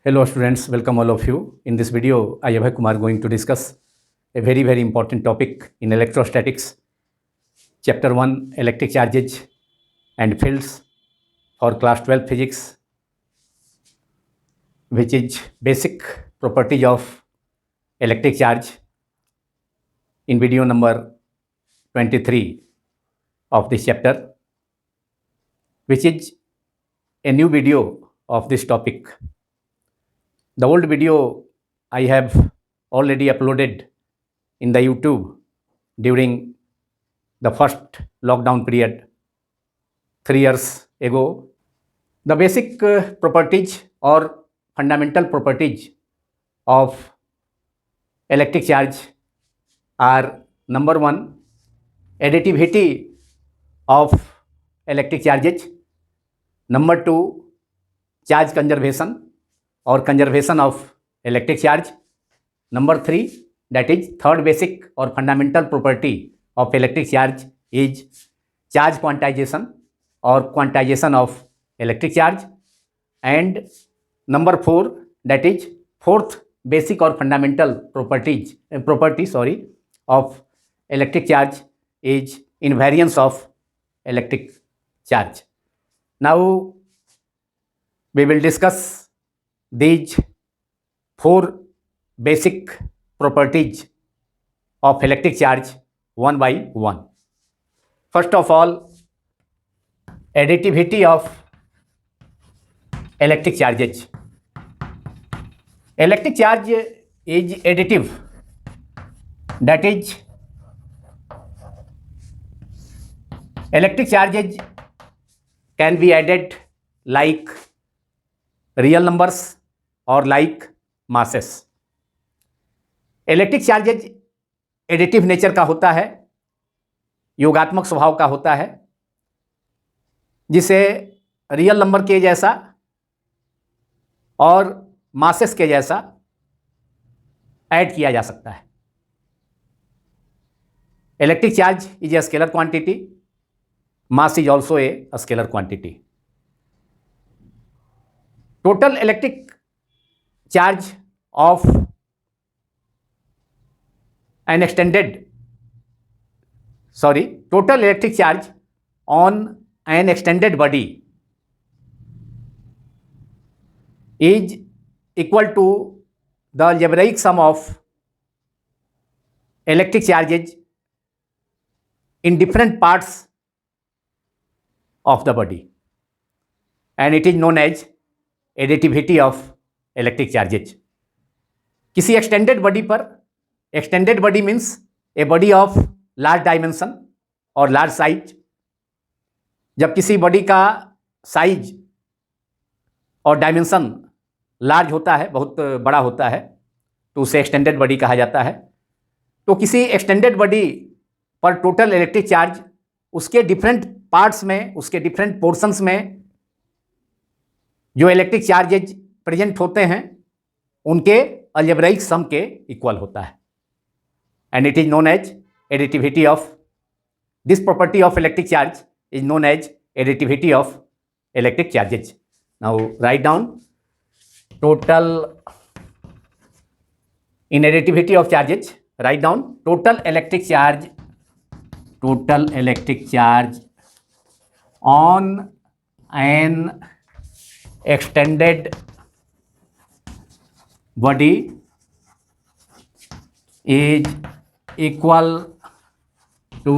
Hello students, welcome all of you. In this video, I Abhay Kumar going to discuss a very important topic in electrostatics. Chapter 1, electric charges and fields for class 12 physics, which is basic properties of electric charge in video number 23 of this chapter, which is a new video of this topic. The old video I have already uploaded in the YouTube during the first lockdown period 3 years ago. The basic properties or fundamental properties of electric charge are: number 1, additivity of electric charges; number 2, charge conservation or conservation of electric charge; number 3, that is third basic or fundamental property of electric charge is charge quantization or quantization of electric charge; and number 4, that is fourth basic or fundamental property of electric charge is invariance of electric charge. Now we will discuss these 4 basic properties of electric charge one by one. First of all, additivity of electric charges. Electric charge is additive, that is electric charges can be added like real numbers or like masses. Electric charges additive nature का होता है, योगात्मक स्वभाव का होता है, जिसे real number के जैसा और मासेस के जैसा ऐड किया जा सकता है. Electric charge is a scalar quantity, mass is also a scalar quantity. Total electric charge of total electric charge on an extended body is equal to the algebraic sum of electric charges in different parts of the body, and it is known as additivity of electric charges. किसी extended body पर, extended body means a body of large dimension और large size. जब किसी body का size और dimension large होता है, बहुत बड़ा होता है, तो उसे एक्सटेंडेड बॉडी कहा जाता है. तो किसी एक्सटेंडेड बॉडी पर टोटल इलेक्ट्रिक चार्ज उसके डिफरेंट पार्ट्स में, उसके डिफरेंट पोर्शंस में जो इलेक्ट्रिक चार्जेज प्रेजेंट होते हैं उनके अलजेब्राइक सम के इक्वल होता है, and it is known as additivity of this property of electric charge is known as additivity of electric charges. Now write down total in additivity of charges. Write down total electric charge on an extended body is equal to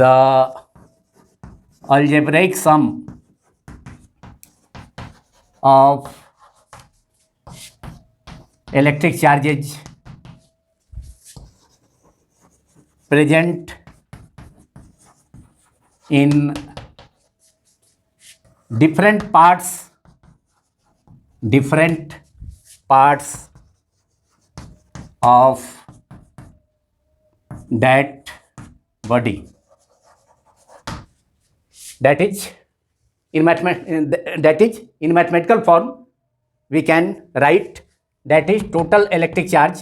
the algebraic sum of electric charges present in different parts of that body. That is in mathematical form we can write that is total electric charge.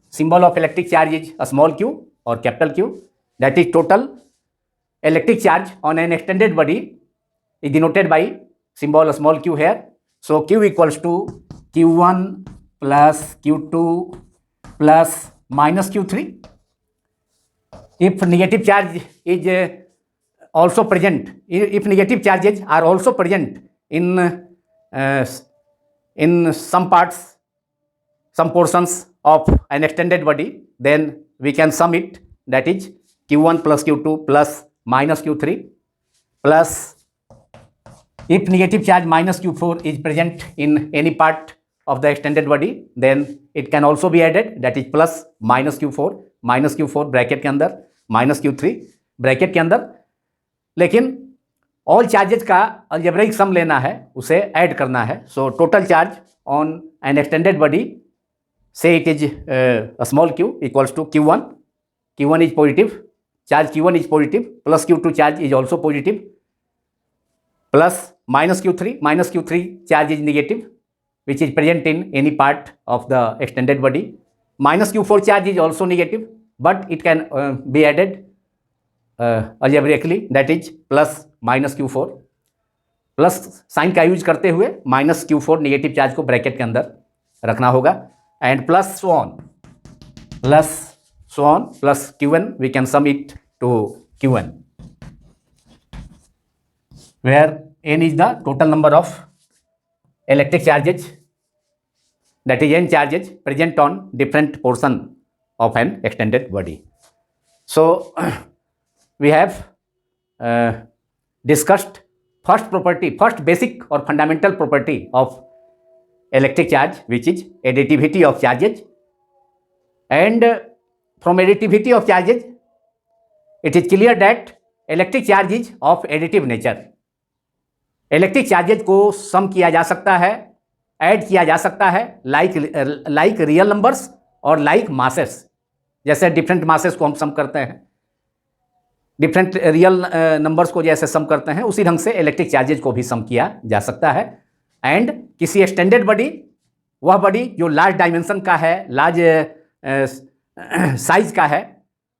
Symbol of electric charge is a small q or capital Q. That is total electric charge on an extended body is denoted by symbol small q here. So Q equals to Q1 plus Q2 plus minus Q3. If negative charge is also present, if negative charges are also present in some parts, some portions of an extended body, then we can sum it, that is Q1 plus Q2 plus minus Q3 plus, if negative charge minus Q4 is present in any part of the extended body, then it can also be added, that is plus minus Q4 bracket के अंदर minus Q3 bracket के अंदर. लेकिन all charges का algebraic sum लेना है, उसे add करना है. So total charge on an extended body, से it is small q equals to Q1 is positive, charge Q1 is positive, plus Q2 charge is also positive, plus minus Q3 charge is negative which is present in any part of the extended body. Minus Q4 charge is also negative, but it can be added algebraically, that is plus minus Q4. Plus sign का use करते हुए minus Q4 negative charge को bracket के अंदर रखना होगा, and plus so on plus Q1 we can sum it to Q1, where n is the total number of electric charges, that is n charges present on different portion of an extended body. So we have discussed first basic or fundamental property of electric charge, which is additivity of charges. And from additivity of charges, it is clear that electric charge is of additive nature. Electric charges को सम किया जा सकता है, add किया जा सकता है, like real numbers और लाइक मासेस. जैसे डिफरेंट मासेस को हम सम करते हैं, डिफरेंट रियल नंबर्स को जैसे सम करते हैं, उसी ढंग से इलेक्ट्रिक चार्जेज को भी सम किया जा सकता है. एंड किसी एक्सटेंडेड बॉडी, वह बॉडी जो लार्ज डायमेंशन का है, लार्ज साइज का है,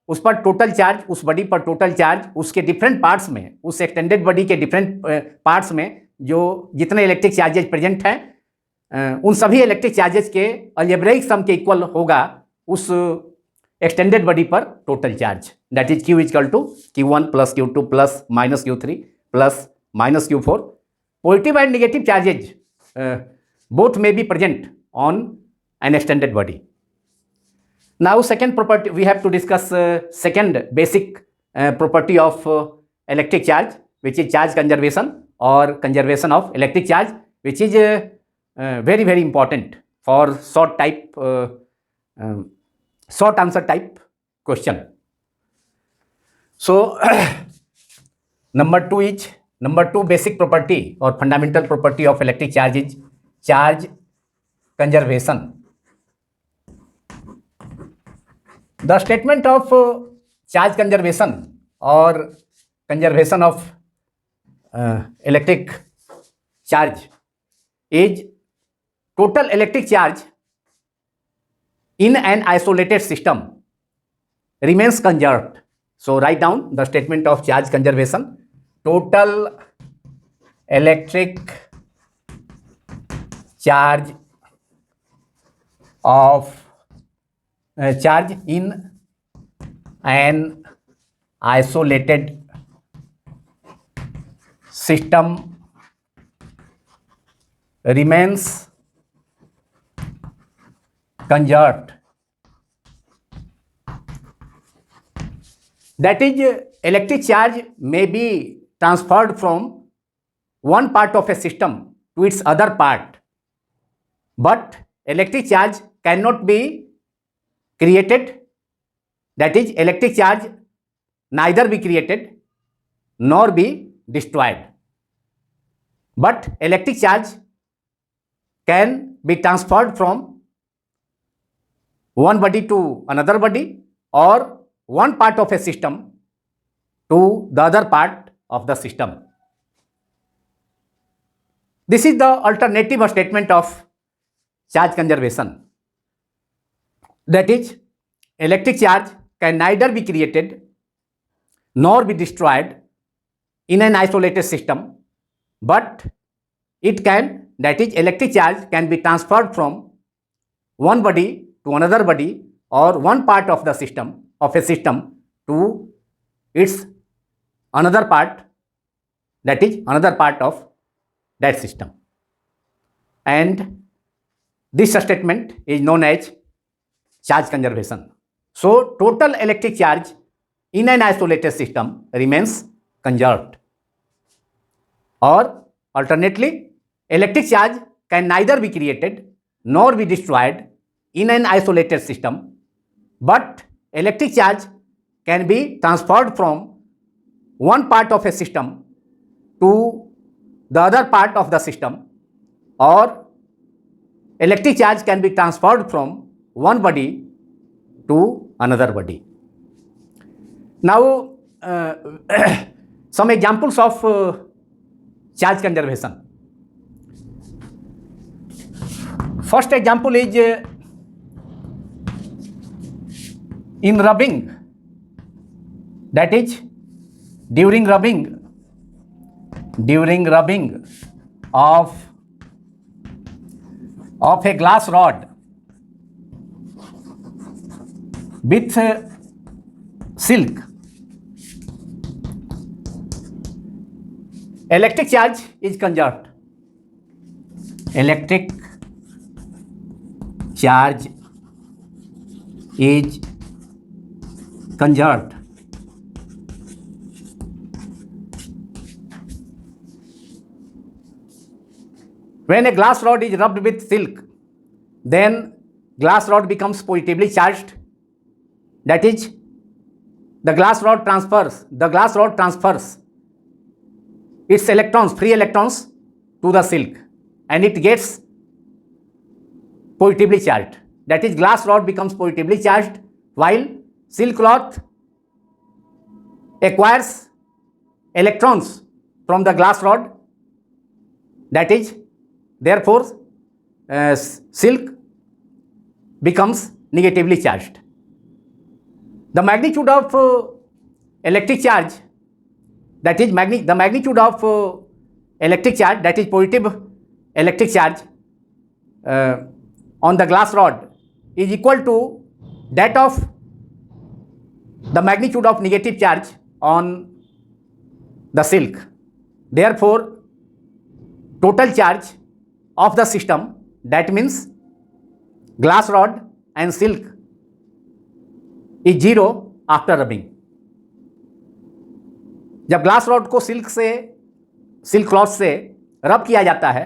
उस पर टोटल चार्ज, उस बॉडी पर टोटल चार्ज, उसके डिफरेंट पार्ट्स में, उस एक्सटेंडेड बॉडी के डिफरेंट पार्ट्स में जो जितने इलेक्ट्रिक चार्जेज प्रेजेंट हैं, उन सभी इलेक्ट्रिक चार्जेज के अलजेब्रिक सम के इक्वल होगा उस एक्सटेंडेड बॉडी पर total charge, that is Q equal to Q1 plus Q2 plus minus Q3 plus minus Q4. Positive and negative charges both may be present on an extended body. Now second property, we have to discuss second basic property of electric charge, which is charge conservation or conservation of electric charge, which is very very important for short answer type question. So number two basic property or fundamental property of electric charge is charge conservation. The statement of charge conservation or conservation of electric charge is total electric charge in an isolated system remains conserved. So write down the statement of charge conservation. Total electric charge of charge in an isolated system remains conserved. That is, electric charge may be transferred from one part of a system to its other part, but electric charge cannot be created, that is, electric charge neither be created nor be destroyed, but electric charge can be transferred from one body to another body or one part of a system to the other part of the system. This is the alternative statement of charge conservation. That is, electric charge can neither be created nor be destroyed in an isolated system, but it can that is electric charge can be transferred from one body to another body or one part of the system of a system to its another part, that is another part of that system. And this statement is known as charge conservation. So total electric charge in an isolated system remains conserved. Or alternately, electric charge can neither be created nor be destroyed in an isolated system, but electric charge can be transferred from one part of a system to the other part of the system, or electric charge can be transferred from one body to another body. Now, some examples of charge conservation. First example is in rubbing, that is during rubbing of a glass rod with silk, electric charge is conserved. Electric charge is conserved. When a glass rod is rubbed with silk, then glass rod becomes positively charged. That is, the glass rod transfers its electrons, free electrons, to the silk, and it gets positively charged. That is, glass rod becomes positively charged, while silk cloth acquires electrons from the glass rod. That is, therefore, silk becomes negatively charged. The magnitude of electric charge, that is the magnitude of electric charge, that is positive electric charge on the glass rod, is equal to that of the magnitude of negative charge on the silk. Therefore, total charge of the system, that means glass rod and silk, is zero after rubbing. जब glass rod को silk cloth से रब किया जाता है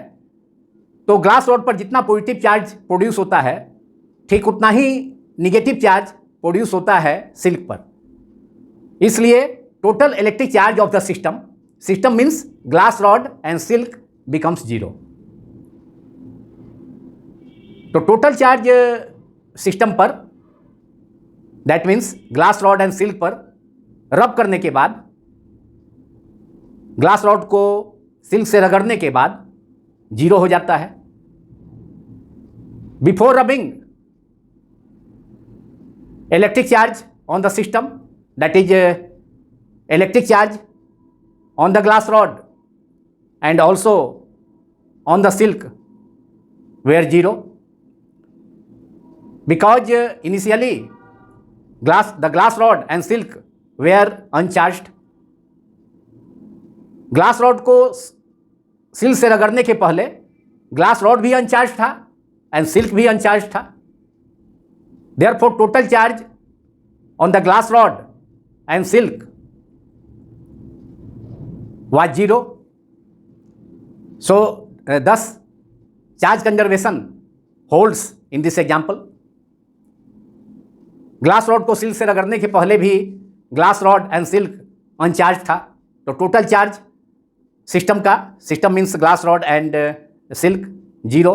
तो glass rod पर जितना पॉजिटिव चार्ज प्रोड्यूस होता है ठीक उतना ही निगेटिव चार्ज प्रोड्यूस होता है सिल्क पर. इसलिए total electric charge of the system means glass rod and silk becomes zero. तो टोटल चार्ज सिस्टम पर, that means glass rod and silk पर रब करने के बाद, ग्लास रॉड को सिल्क से रगड़ने के बाद जीरो हो जाता है. Before rubbing, electric charge on the system, that is electric charge on the glass rod and also on the silk were zero, because initially the glass rod and silk were uncharged. Glass rod को silk से रगड़ने के पहले glass rod भी अनचार्ज था and silk भी अनचार्ज था. Therefore total charge on the glass rod and silk was zero. So thus charge conservation holds in this example. Glass rod को सिल्क से रगड़ने के पहले भी ग्लास रॉड एंड सिल्क अनचार्ज था, तो total charge system means glass rod and silk zero.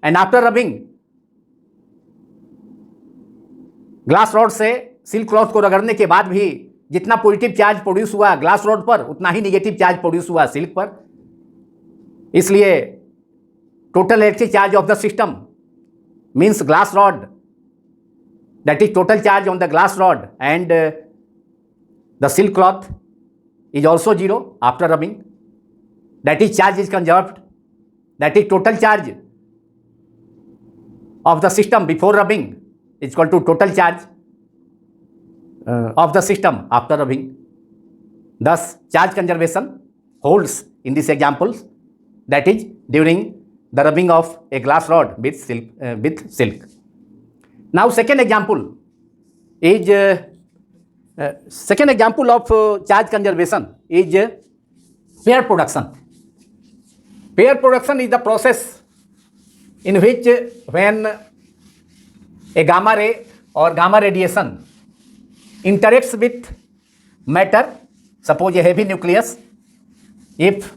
And after rubbing, glass rod से silk cloth को रगड़ने के बाद भी जितना पॉजिटिव चार्ज प्रोड्यूस हुआ ग्लास रॉड पर उतना ही नेगेटिव चार्ज प्रोड्यूस हुआ सिल्क पर. इसलिए total electric charge of the system means glass rod, that is total charge on the glass rod and the silk cloth is also zero after rubbing. That is charge is conserved that is total charge of the system before rubbing is equal to total charge of the system after rubbing. Thus, charge conservation holds in these examples, that is during the rubbing of a glass rod with silk. Now, second example of charge conservation is pair production. Pair production is the process in which when a gamma ray or gamma radiation interacts with matter, suppose a heavy nucleus, if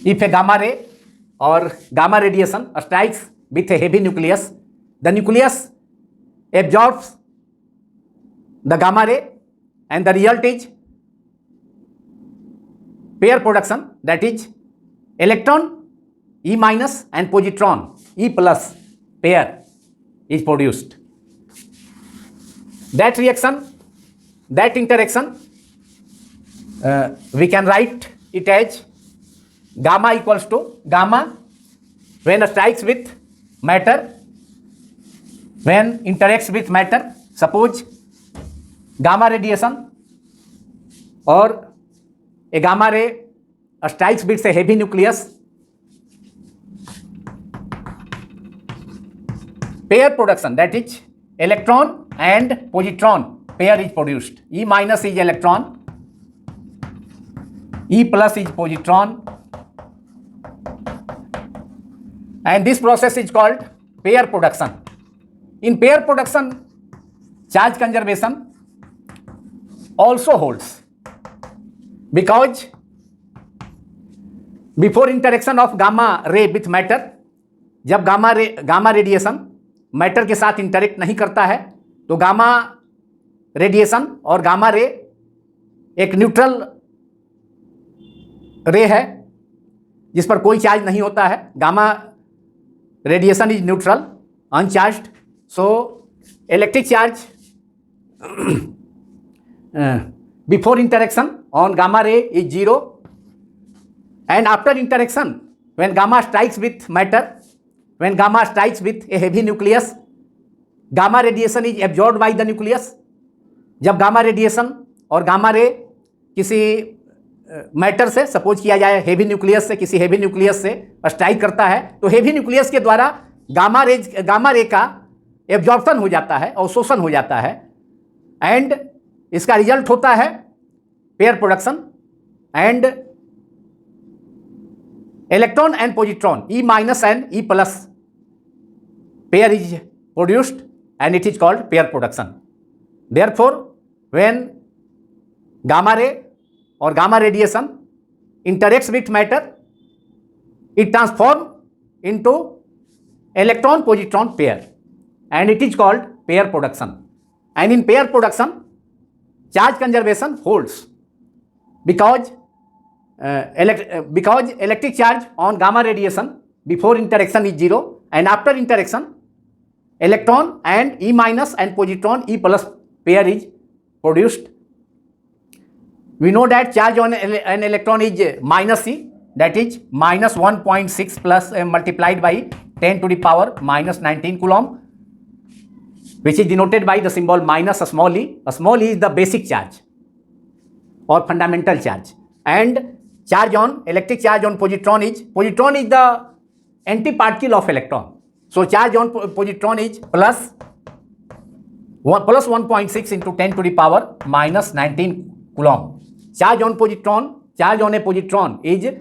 a gamma ray or gamma radiation strikes with a heavy nucleus, the nucleus absorbs the gamma ray and the result is pair production, that is electron E minus and positron E plus pair is produced. That reaction, that interaction, we can write it as gamma equals to gamma when strikes with matter, when interacts with matter, suppose gamma radiation or a gamma ray strikes with a heavy nucleus, pair production, that is electron and positron pair is produced. E minus is electron, E plus is positron, and this process is called pair production. In pair production, charge conservation also holds, because before interaction of gamma ray with matter, जब gamma radiation matter के साथ interact नहीं करता है तो gamma radiation और gamma ray एक neutral रे है जिस पर कोई चार्ज नहीं होता है. Gamma radiation is neutral, uncharged, so electric charge before interaction on gamma ray is 0, and after interaction when gamma strikes with matter, when gamma strikes with a heavy nucleus, gamma radiation is absorbed by the nucleus. जब gamma radiation और gamma ray किसी matter से, suppose किया जाए heavy nucleus से, किसी heavy nucleus से strike करता है तो हेवी न्यूक्लियस के द्वारा गामा रे का एब्जॉर्प्शन हो जाता है, अवशोषण हो जाता है, एंड इसका रिजल्ट होता है pair production, and electron and positron E minus and E plus pair is produced and it is called pair production. Therefore, when gamma ray or gamma radiation interacts with matter, it transforms into electron positron pair and it is called pair production. And in pair production, charge conservation holds because electric charge on gamma radiation before interaction is 0 and after interaction electron and E minus and positron E plus pair is produced. We know that charge on an electron is minus E, that is minus 1.6 plus multiplied by 10 to the power minus 19 coulomb, which is denoted by the symbol minus small e. Small e is the basic charge or fundamental charge, and charge on electric charge on positron is the antiparticle of electron. So charge on positron is plus 1.6 into 10 to the power minus 19 coulomb. Charge on a positron is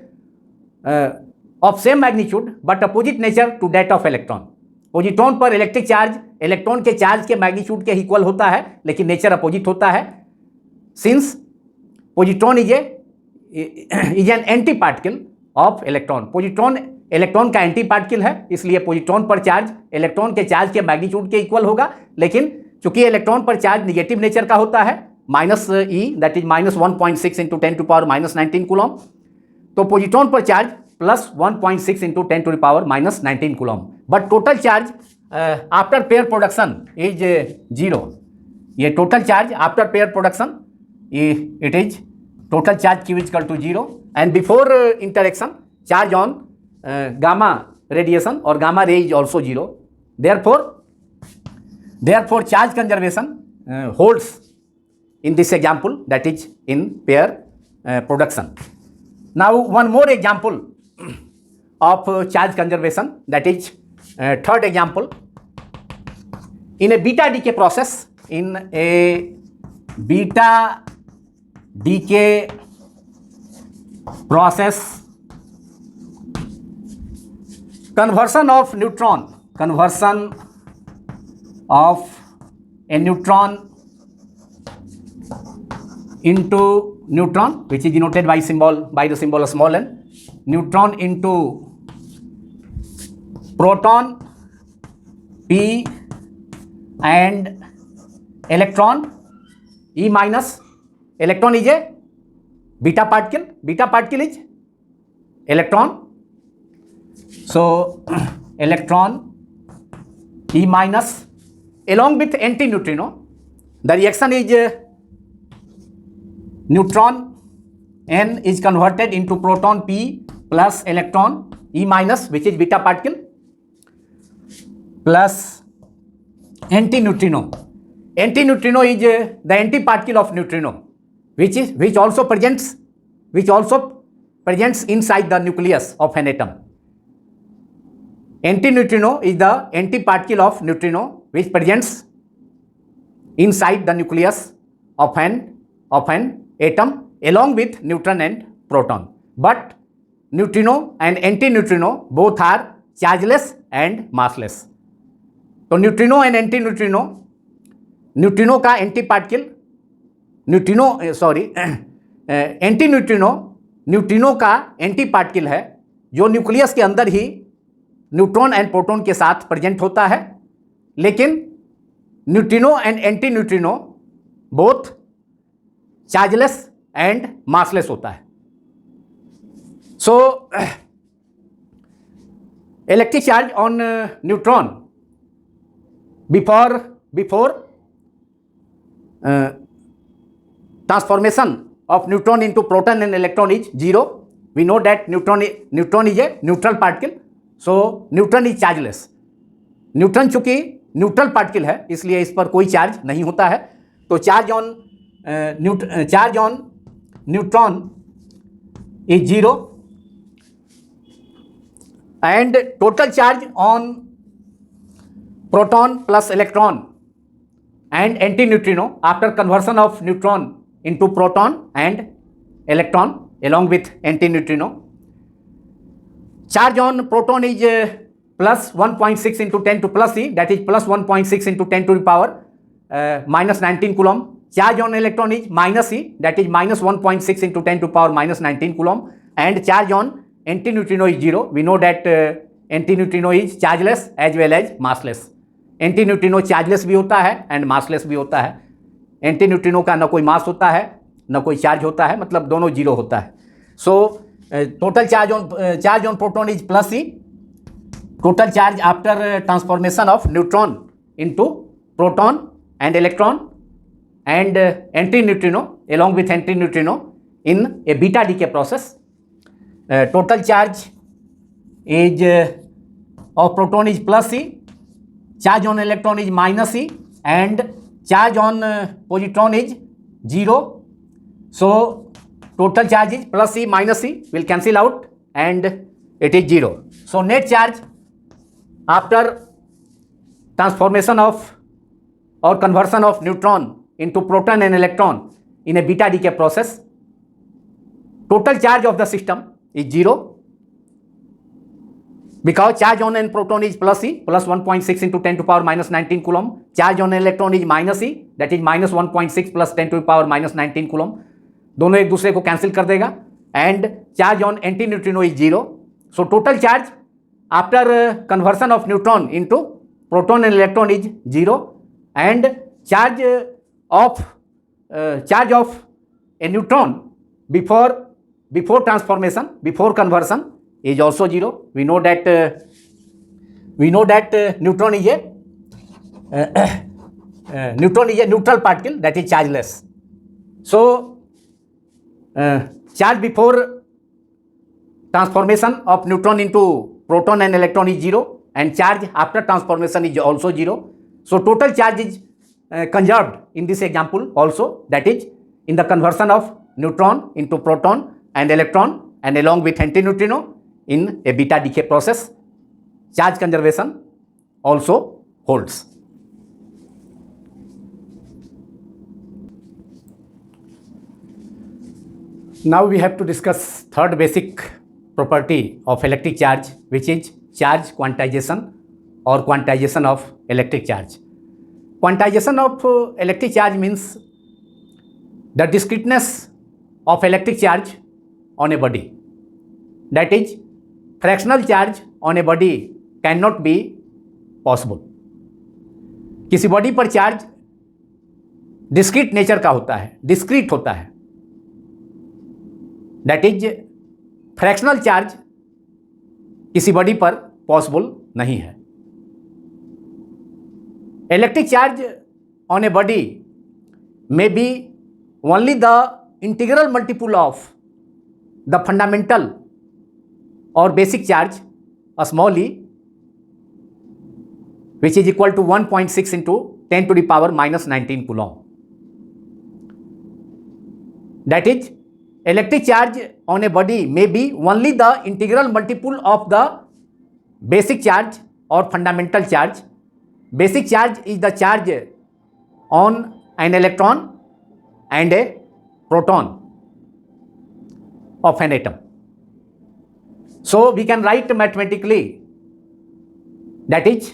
of same magnitude but opposite nature to that of electron. Positron पर electric charge electron के charge के magnitude के equal होता है लेकिन nature opposite होता है. Since positron is an anti particle of electron. Positron electron का एंटी पार्टिकल है, इसलिए पोजिट्रॉन पर चार्ज इलेक्ट्रॉन के चार्ज के मैग्नीट्यूड के इक्वल होगा, लेकिन चूंकि इलेक्ट्रॉन पर चार्ज निगेटिव नेचर का होता है minus e, that is minus 1.6 into 10 to power minus 19 coulomb, तो पोजिट्रॉन पर charge plus 1.6 into 10 to the power minus 19 coulomb. But total charge after pair production is 0. ये total charge after pair production it is total charge Q is equal to 0, and before interaction charge on gamma radiation or gamma ray is also 0. Therefore charge conservation holds in this example, that is in pair production. Now one more example of charge conservation, that is third example. In a beta decay process, conversion of a neutron into neutron, which is denoted by the symbol small n, neutron into proton P and electron E minus. Electron is a beta particle is electron, so electron E minus along with anti-neutrino. The reaction is neutron N is converted into proton P plus electron E minus, which is beta particle, plus anti-neutrino. Anti-neutrino is the anti-particle of neutrino, which also presents inside the nucleus of an atom. Anti-neutrino is the anti-particle of neutrino which presents inside the nucleus of an atom along with neutron and proton. But neutrino and anti-neutrino both are chargeless and massless. तो neutrino and antineutrino, neutrino का antiparticle antineutrino neutrino का antiparticle है जो nucleus के अंदर ही neutron and proton के साथ present होता है, लेकिन neutrino and anti neutrino both chargeless and massless होता है. So electric charge on neutron before transformation of neutron into proton and electron is 0. We know that neutron is a neutral particle, so neutron is chargeless. Neutron चूंकि neutral particle है इसलिए इस पर कोई charge नहीं होता है, तो charge on neutron is 0 and total charge on proton plus electron and antineutrino after conversion of neutron into proton and electron along with antineutrino. Charge on proton is plus 1.6 into 10 to plus e, that is plus 1.6 into 10 to the power minus 19 coulomb. Charge on electron is minus e, that is minus 1.6 into 10 to the power minus 19 coulomb, and charge on antineutrino is 0. We know that antineutrino is chargeless as well as massless. Antineutrino chargeless भी होता है and massless भी होता है. Antineutrino का न कोई मास होता है न कोई चार्ज होता है, मतलब दोनों जीरो होता है. So total charge on proton is plus E. Total charge after transformation of neutron into proton and electron and antineutrino along with antineutrino in a beta decay process. Total charge is of proton is plus e, charge on electron is minus e, and charge on positron is 0. So total charge is plus e minus e will cancel out and it is 0. So net charge after transformation of or conversion of neutron into proton and electron in a beta decay process, total charge of the system is 0. Because charge on an proton is plus e, plus 1.6 into 10 to the power minus 19 coulomb. Charge on an electron is minus e, that is minus 1.6 plus 10 to the power minus 19 coulomb. दोनों एक दूसरे को cancel कर देगा. And charge on antineutrino is 0. So total charge after conversion of neutron into proton and electron is 0. And charge of a neutron before transformation, before conversion is also 0. We know that neutron is a neutral particle, that is chargeless. So charge before transformation of neutron into proton and electron is 0, and charge after transformation is also 0. So total charge is conserved in this example also, that is in the conversion of neutron into proton and electron and along with antineutrino in a beta decay process, charge conservation also holds. Now we have to discuss third basic property of electric charge, which is charge quantization or quantization of electric charge. Quantization of electric charge means the discreteness of electric charge on a body. That is, fractional charge on a body cannot be possible. किसी body पर charge discrete nature का होता है, discrete होता है. That is fractional charge किसी body पर possible नहीं है. Electric charge on a body may be only the integral multiple of the fundamental or basic charge, a small e, which is equal to 1.6 into 10 to the power minus 19 coulomb. That is, electric charge on a body may be only the integral multiple of the basic charge or fundamental charge. Basic charge is the charge on an electron and a proton of an atom. So we can write mathematically, that is,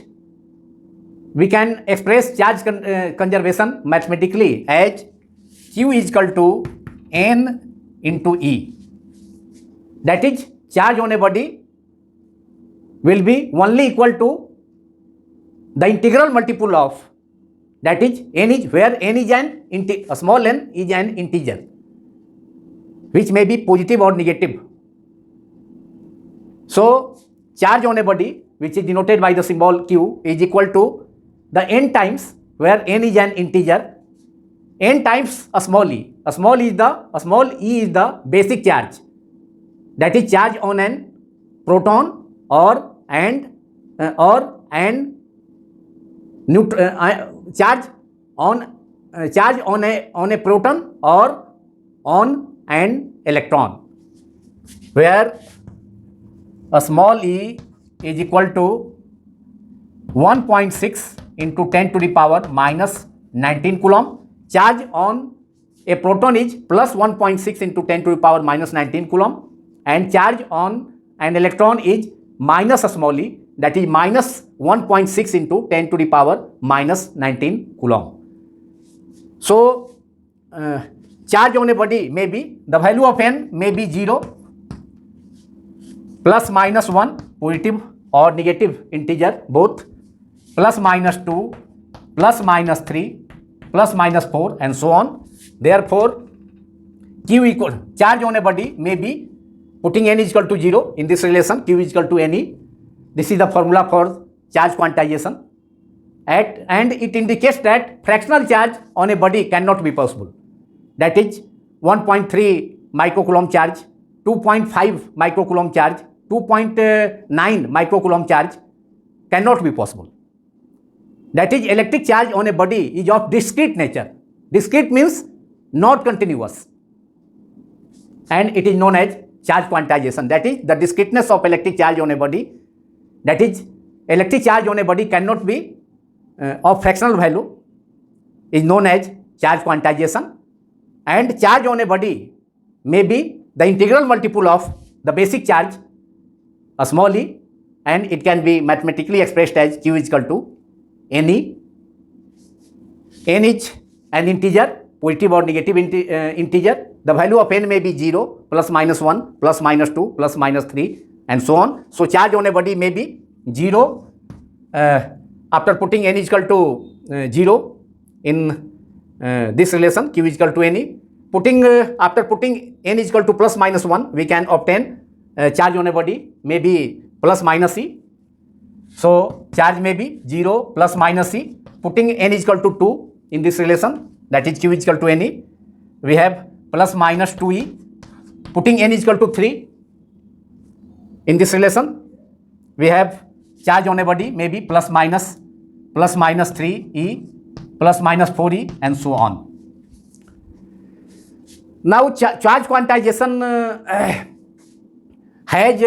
we can express charge conservation mathematically as Q is equal to N into E. That is, charge on a body will be only equal to the integral multiple of, that is, n is where n is a small n is an integer which may be positive or negative. So charge on a body, which is denoted by the symbol Q, is equal to the n times where n is an integer, n times a small e. A small e is the basic charge, that is charge on an proton or charge on a proton or on an electron, where a small e is equal to 1.6 into 10 to the power minus 19 coulomb. Charge on a proton is plus 1.6 into 10 to the power minus 19 coulomb, and charge on an electron is minus a small e, that is minus 1.6 into 10 to the power minus 19 coulomb. So charge on a body may be, the value of n may be 0, plus minus 1, positive or negative integer both, plus minus 2, plus minus 3, plus minus 4, and so on. Therefore, Q equal, charge on a body may be, putting n is equal to 0 in this relation, Q is equal to Ne. This is the formula for charge quantization, and it indicates that fractional charge on a body cannot be possible. That is, 1.3 microcoulomb charge, 2.5 microcoulomb charge, 2.9 microcoulomb charge cannot be possible. That is, electric charge on a body is of discrete nature. Discrete means not continuous, and it is known as charge quantization. That is, the discreteness of electric charge on a body, that is, electric charge on a body cannot be of fractional value, is known as charge quantization, and charge on a body may be the integral multiple of the basic charge, a small e, and it can be mathematically expressed as Q is equal to Ne. N is an integer, positive or negative integer. The value of n may be 0, plus minus 1, plus minus 2, plus minus 3, and so on. So charge on a body may be 0 after putting n is equal to 0 in this relation, Q is equal to Ne. After putting n is equal to plus minus 1, we can obtain charge on a body may be plus minus e. So charge may be 0 plus minus e. Putting n is equal to 2 in this relation, that is Q is equal to Ne, we have plus minus 2e putting n is equal to 3 in this relation, we have charge on a body may be plus minus 3e plus minus 4e and so on. Now charge quantization has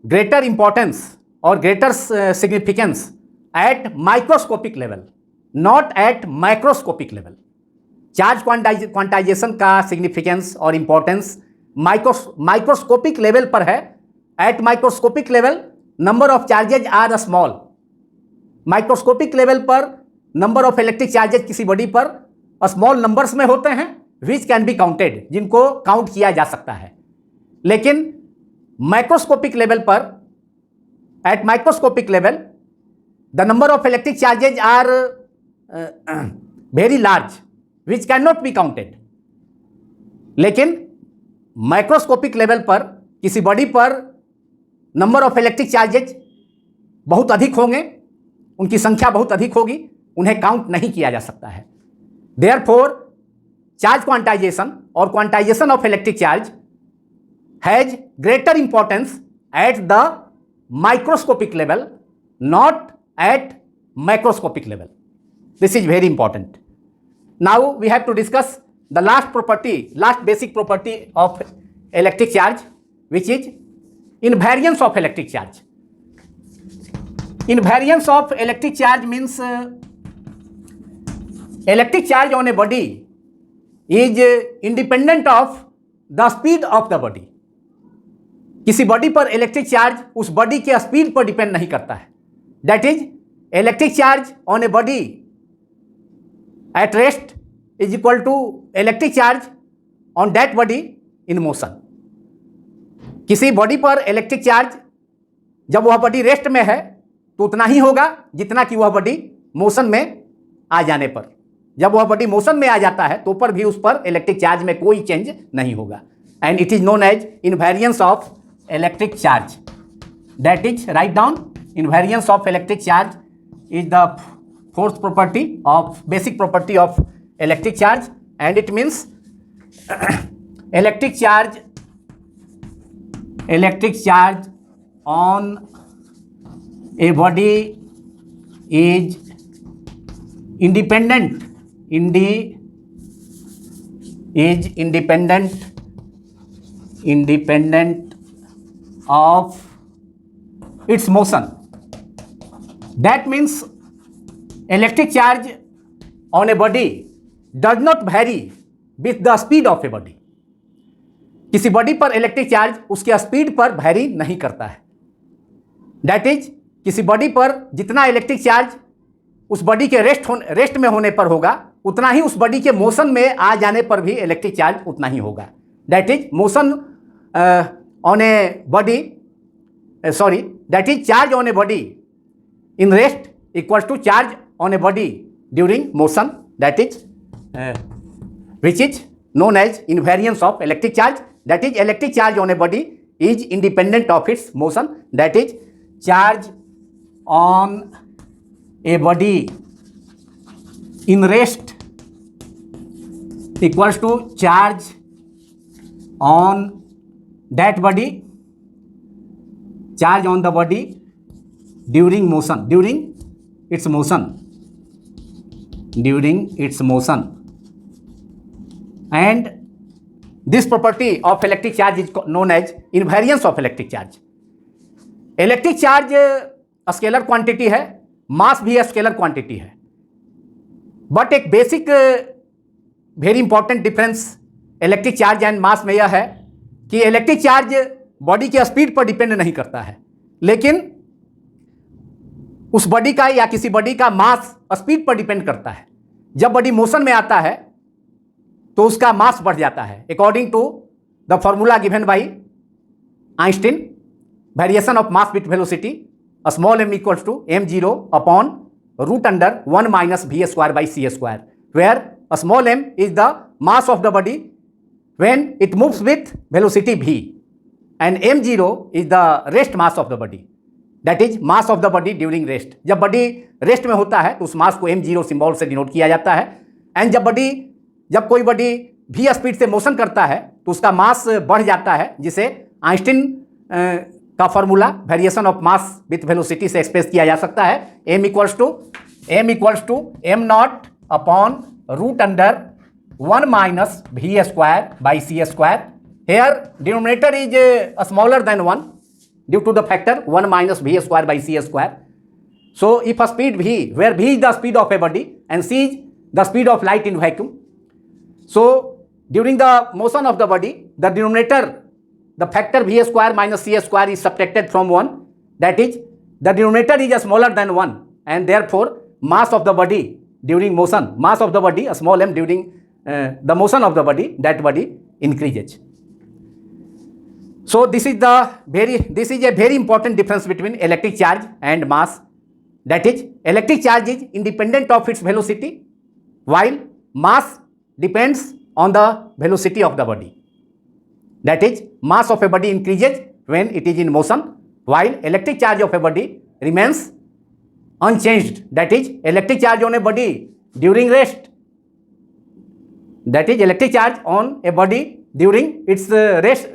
greater importance or greater significance at microscopic level, not at macroscopic level. Charge quantisation का significance और importance microscopic level पर है. At microscopic level number of charges are small. Microscopic level पर number of electric charges किसी body पर small numbers में होते हैं, विच कैन बी काउंटेड, जिनको काउंट किया जा सकता है. लेकिन माइक्रोस्कोपिक लेवल पर, at microscopic level the number of electric charges are very large which cannot be counted. लेकिन माइक्रोस्कोपिक लेवल पर किसी बॉडी पर नंबर ऑफ इलेक्ट्रिक चार्जेज बहुत अधिक होंगे, उनकी संख्या बहुत अधिक होगी, उन्हें काउंट नहीं किया जा सकता है. देयरफॉर चार्ज क्वांटाइजेशन और quantization of electric charge has greater importance at the microscopic level, not at microscopic level. This is very important. Now we have to discuss the last basic property of electric charge, which is invariance of electric charge. Invariance of electric charge means electric charge on a body is independent of the speed of the body. किसी body पर electric charge उस body के speed पर depend नहीं करता है. That is electric charge on a body at rest is equal to electric charge on that body in motion. किसी body पर इलेक्ट्रिक चार्ज जब वह बॉडी रेस्ट में है तो उतना ही होगा जितना कि वह बॉडी मोशन में आ जाने पर. जब वह बॉडी मोशन में आ जाता है तो पर भी उस पर इलेक्ट्रिक चार्ज में कोई चेंज नहीं होगा. And it is known as invariance of electric charge. That is write down. Invariance of electric charge is the fourth property of basic property of electric charge, and it means electric charge on a body is independent of its motion. That means electric charge on a body does not vary with the speed of a body. किसी body पर electric charge उसके speed पर vary नहीं करता है. That is किसी body पर जितना इलेक्ट्रिक चार्ज उस बॉडी के रेस्ट में होने पर होगा उतना ही उस बॉडी के मोशन में आ जाने पर भी इलेक्ट्रिक चार्ज उतना ही होगा. That is motion on a body that is charge on a body in rest equals to charge on a body during motion, that is which is known as invariance of electric charge. That is electric charge on a body is independent of its motion. That is charge on a body in rest equals to charge on that body, charge on the body during motion, during its motion, and this property of electric charge is known as invariance of electric charge. Electric charge scalar quantity है, मास भी scalar quantity है, but एक basic very important difference electric charge and mass में यह है कि electric charge body के speed पर डिपेंड नहीं करता है, लेकिन उस बॉडी का या किसी बॉडी का मास स्पीड पर डिपेंड करता है. जब बॉडी मोशन में आता है तो उसका मास बढ़ जाता है. According to the formula given by Einstein, variation of mass with velocity small m equals to m0 upon root under 1 minus v square by c square, where small m is the mass of the body when it moves with velocity v and m0 is the rest mass of the body. That is mass of the body during rest. जब body rest में होता है तो उस मास को m0 symbol से denote किया जाता है. एंड जब कोई बॉडी v स्पीड से मोशन करता है तो उसका मास बढ़ जाता है, जिसे आइंस्टीन का formula variation of mass with velocity से एक्सप्रेस किया जा सकता है। m equals to m not upon root under 1 minus v square by c square. Here denominator is smaller than 1 due to the factor 1 minus v square by c square. So if a speed v, where v is the speed of a body and c is the speed of light in vacuum, so during the motion of the body, the denominator, the factor v square minus c square is subtracted from 1. That is, the denominator is smaller than 1, and therefore mass of the body during motion, mass of the body, a small m during the motion of the body, that body increases. So this is a very important difference between electric charge and mass. That is, electric charge is independent of its velocity, while mass depends on the velocity of the body. That is, mass of a body increases when it is in motion, while electric charge of a body remains unchanged. That is, electric charge on a body during rest. That is, electric charge on a body during its rest,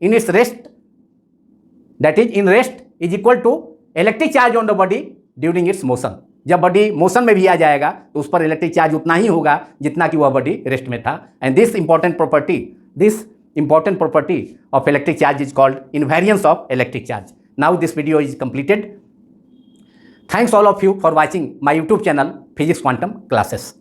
in its rest, that is in rest, is equal to electric charge on the body during its motion. जब body motion में भी आ जाएगा तो उस पर electric charge उतना ही होगा जितना कि वह बॉडी रेस्ट में था। And this important property of electric charge is called invariance of electric charge. Now this video is completed. Thanks all of you for watching my YouTube channel physics quantum classes.